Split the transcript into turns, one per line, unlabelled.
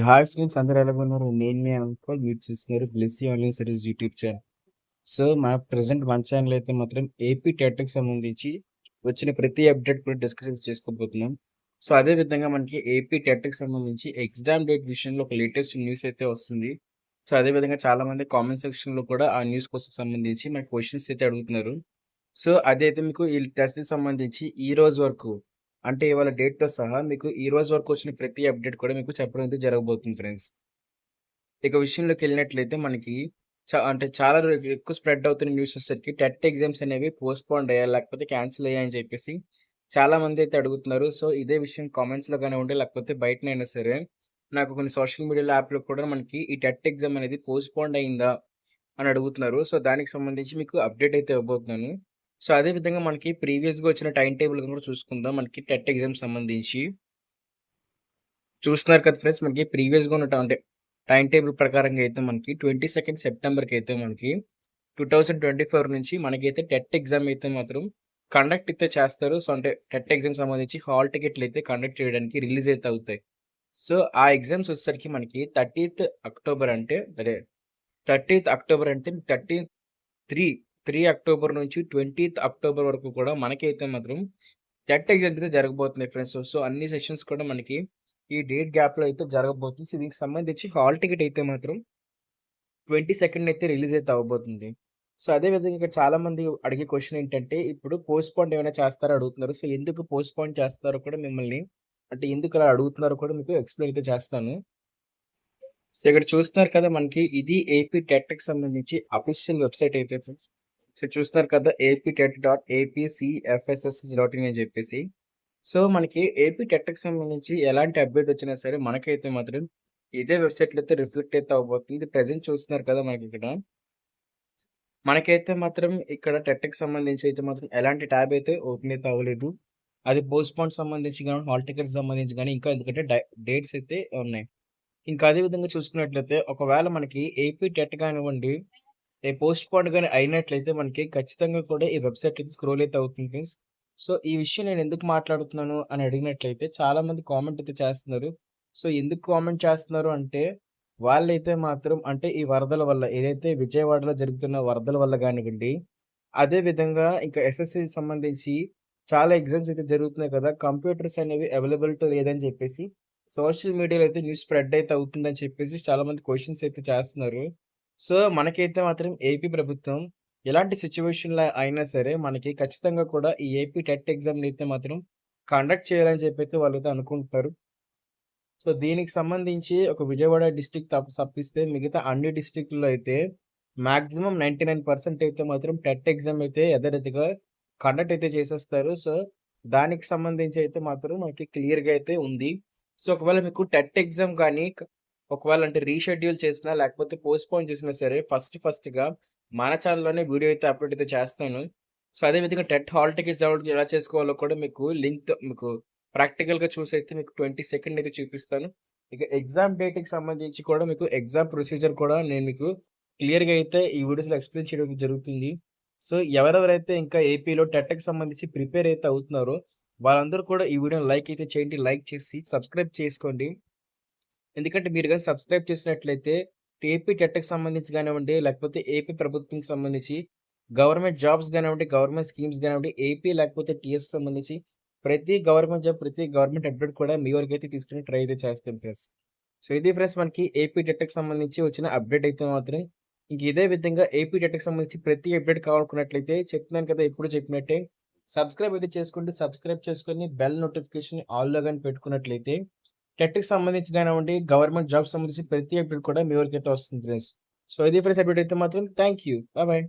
Hi friends, అందరూ ఎలా ఉన్నారు? నేను మీ అంకుల్, మీరు చూస్తున్నారు Blessy online service YouTube channel. So మన ఛానల్ అయితే మాత్రం ఏపీ టెట్కి సంబంధించి వచ్చిన ప్రతి అప్డేట్ కూడా డిస్కషన్ చేసుకోబోతున్నాం. సో అదే విధంగా మనకి ఏపీ టెట్కి సంబంధించి ఎగ్జామ్ డేట్ విషయంలో ఒక లేటెస్ట్ న్యూస్ అయితే వస్తుంది. సో అదే విధంగా చాలా మంది కామెంట్ సెక్షన్లో కూడా ఆ న్యూస్ కోసం సంబంధించి మనకి క్వశ్చన్స్ అయితే అడుగుతున్నారు. సో అదైతే మీకు ఈ టెస్ట్‌కి సంబంధించి ఈ రోజు వరకు, అంటే ఇవాళ డేట్‌తో సహా మీకు ఈ రోజు వరకు వచ్చిన ప్రతి అప్డేట్ కూడా మీకు చెప్పడం అయితే జరగబోతుంది ఫ్రెండ్స్. ఇక విషయంలోకెళ్ళినట్లయితే మనకి అంటే చాలా ఎక్కువ స్ప్రెడ్ అవుతున్న న్యూస్ వచ్చేసరికి టెట్ ఎగ్జామ్స్ అనేవి పోస్ట్‌పోన్డ్ అయ్యాయి, లేకపోతే క్యాన్సిల్ అయ్యాయని చెప్పేసి చాలామంది అయితే అడుగుతున్నారు. సో ఇదే విషయం కామెంట్స్‌లో కానివ్వండి, లేకపోతే బయటనైనా సరే నాకు కొన్ని సోషల్ మీడియాలో యాప్‌లో కూడా మనకి ఈ టెట్ ఎగ్జామ్ అనేది పోస్ట్‌పోన్డ్ అయిందా అని అడుగుతున్నారు. సో దానికి సంబంధించి మీకు అప్డేట్ అయితే ఇవ్వబోతున్నాను. సో అదే విధంగా మనకి ప్రీవియస్‌గా వచ్చిన టైమ్ టేబుల్ కూడా చూసుకుందాం. మనకి టెట్ ఎగ్జామ్‌కి సంబంధించి చూస్తున్నారు కదా ఫ్రెండ్స్, మనకి ప్రీవియస్‌గా ఉన్న అంటే టైమ్ టేబుల్ ప్రకారంగా అయితే మనకి 22 సెప్టెంబర్‌కి అయితే మనకి 2024 నుంచి మనకైతే టెట్ ఎగ్జామ్ అయితే మాత్రం కండక్ట్ అయితే చేస్తారు. సో అంటే టెట్ ఎగ్జామ్ సంబంధించి హాల్ టికెట్లు అయితే కండక్ట్ చేయడానికి రిలీజ్ అయితే అవుతాయి. సో ఆ ఎగ్జామ్స్ వచ్చేసరికి మనకి 30థ్ అక్టోబర్ అంటే అదే 30థ్ అక్టోబర్ అంటే 3 అక్టోబర్ నుంచి 20థ్ అక్టోబర్ వరకు కూడా మనకైతే మాత్రం టెట్ ఎగ్జామ్స్ అయితే జరగబోతున్నాయి ఫ్రెండ్స్. సో అన్ని సెషన్స్ కూడా మనకి ఈ డేట్ గ్యాప్‌లో అయితే జరగబోతుంది. సో దీనికి సంబంధించి హాల్ టికెట్ అయితే మాత్రం 22 అయితే రిలీజ్ అయితే అవ్వబోతుంది. సో అదే విధంగా ఇక్కడ చాలామంది అడిగే క్వెషన్ ఏంటంటే, ఇప్పుడు పోస్ట్‌పోన్ ఏమైనా చేస్తారా అడుగుతున్నారు. సో ఎందుకు పోస్ట్‌పోన్ చేస్తారో కూడా మిమ్మల్ని, అంటే ఎందుకు అలా అడుగుతున్నారో కూడా మీకు ఎక్స్‌ప్లెయిన్ అయితే చేస్తాను. సో ఇక్కడ చూస్తున్నారు కదా, మనకి ఇది ఏపీ టెట్‌కి సంబంధించి అఫీషియల్ వెబ్‌సైట్ అయితే ఫ్రెండ్స్. సో చూస్తున్నారు కదా, aptet.apcfsss.in అని చెప్పేసి. సో మనకి ఏపీ టెట్‌కి సంబంధించి ఎలాంటి అప్డేట్ వచ్చినా సరే మనకైతే మాత్రం ఇదే వెబ్‌సైట్‌లో అయితే రిఫ్లెక్ట్ అయితే అవ్వబోతుంది. ప్రెజెంట్ చూస్తున్నారు కదా మనకిక్కడ. మనకైతే మాత్రం ఇక్కడ టెట్‌కి సంబంధించి అయితే మాత్రం ఎలాంటి ట్యాబ్ అయితే ఓపెన్ అయితే అవ్వలేదు. అది పోస్ట్‌పోన్ సంబంధించి గాని, హాల్ టికెట్స్ సంబంధించి గాని ఇంకా ఎందుకంటే డేట్స్ అయితే ఉన్నాయి. ఇంకా అదే విధంగా చూసుకున్నట్లయితే ఒకవేళ మనకి ఏపీ టెట్ కానివ్వండి, పోస్ట్‌పోన్డ్ గాని అయినట్లయితే మనకి ఖచ్చితంగా కూడా ఈ వెబ్‌సైట్ అయితే స్క్రోల్ అయితే అవుతుంది ఫ్రెండ్స్. సో ఈ విషయం నేను ఎందుకు మాట్లాడుతున్నాను అని అడిగినట్లయితే చాలామంది కామెంట్ అయితే చేస్తున్నారు. సో ఎందుకు కామెంట్ చేస్తున్నారు అంటే, వాళ్ళైతే మాత్రం అంటే ఈ వరదల వల్ల ఏదైతే విజయవాడలో జరుగుతున్న వరదల వల్ల గానివ్వండి, అదే విధంగా ఇంకా ఎస్ఎస్‌సికి సంబంధించి చాలా ఎగ్జామ్స్ అయితే జరుగుతున్నాయి కదా! కంప్యూటర్స్ అనేవి అవైలబిలిటీ లేదని చెప్పేసి సోషల్ మీడియాలో అయితే న్యూస్ స్ప్రెడ్ అయితే అవుతుందని చెప్పేసి చాలామంది క్వెషన్స్ అయితే చేస్తున్నారు. సో మనకైతే మాత్రం ఏపీ ప్రభుత్వం ఎలాంటి సిట్యుయేషన్‌లో అయినా సరే మనకి ఖచ్చితంగా కూడా ఈ ఏపీ టెట్ ఎగ్జామ్‌ని అయితే మాత్రం కండక్ట్ చేయాలని చెప్పైతే వాళ్ళైతే అనుకుంటున్నారు. సో దీనికి సంబంధించి ఒక విజయవాడ డిస్ట్రిక్ట్ తప్పిస్తే మిగతా అన్ని డిస్ట్రిక్ట్‌లో అయితే మాక్సిమం 99% అయితే మాత్రం టెట్ ఎగ్జామ్ అయితే యథారీతిగా కండక్ట్ అయితే చేసేస్తారు. సో దానికి సంబంధించి అయితే మాత్రం మనకి క్లియర్‌గా అయితే ఉంది. సో ఒకవేళ మీకు టెట్ ఎగ్జామ్ కానీ ఒకవేళ అంటే రీషెడ్యూల్ చేసినా లేకపోతే పోస్ట్‌పోన్ చేసినా సరే ఫస్ట్‌గా మన ఛానెల్‌లోనే వీడియో అయితే అప్‌లోడ్ అయితే చేస్తాను. సో అదే విధంగా టెట్ హాల్ టికెట్స్ డౌన్‌లోడ్ ఎలా చేసుకోవాలో కూడా మీకు లింక్‌తో మీకు ప్రాక్టికల్‌గా చూసైతే మీకు 22 అయితే చూపిస్తాను. ఇక ఎగ్జామ్ డేట్‌కి సంబంధించి కూడా మీకు ఎగ్జామ్ ప్రొసీజర్ కూడా నేను మీకు క్లియర్‌గా అయితే ఈ వీడియోస్‌లో ఎక్స్‌ప్లెయిన్ చేయడం జరుగుతుంది. సో ఎవరెవరైతే ఇంకా ఏపీలో టెట్‌కి సంబంధించి ప్రిపేర్ అయితే అవుతున్నారో వాళ్ళందరూ కూడా ఈ వీడియోని లైక్ అయితే చేయండి. లైక్ చేసి సబ్స్క్రైబ్ చేసుకోండి. ఎందుకంటే మీరు గాని సబ్స్క్రైబ్ చేసినట్లయితే ఏపీ టెట్‌కి సంబంధించి గానివ్వండి, లేకపోతే ఏపీ ప్రభుత్వంకి సంబంధించి గవర్నమెంట్ జాబ్స్ గానివ్వండి, గవర్నమెంట్ స్కీమ్స్ గానివ్వండి, ఏపీ లేకపోతే టీఎస్‌కి సంబంధించి ప్రతి గవర్నమెంట్ జాబ్, ప్రతి గవర్నమెంట్ అప్డేట్ కూడా మీ వరకైతే తీసుకొని ట్రై అయితే చేస్తాను ఫ్రెండ్స్. సో ఇది ఫ్రెండ్స్ మనకి ఏపీ టెట్‌కి సంబంధించి వచ్చిన అప్డేట్ అయితే మాత్రం. ఇంక ఇదే విధంగా ఏపీ టెట్‌కి సంబంధించి ప్రతి అప్డేట్ కావాలనుకున్నట్లయితే చెప్తున్నాను కదా, ఎప్పుడు చెప్పినట్టే సబ్స్క్రైబ్ అయితే చేసుకోండి. సబ్స్క్రైబ్ చేసుకొని బెల్ నోటిఫికేషన్ ఆల్‌లో గాని పెట్టుకున్నట్లయితే టెట్‌కి సంబంధించి గానివ్వండి, గవర్నమెంట్ జాబ్స్ సంబంధించి ప్రతి అప్డేట్ కూడా మీ వరకైతే వస్తుంది ఫ్రెండ్స్. సో ఇది ఫ్రెండ్స్ అప్డేట్ అయితే మాత్రం థాంక్ యూ. Bye bye.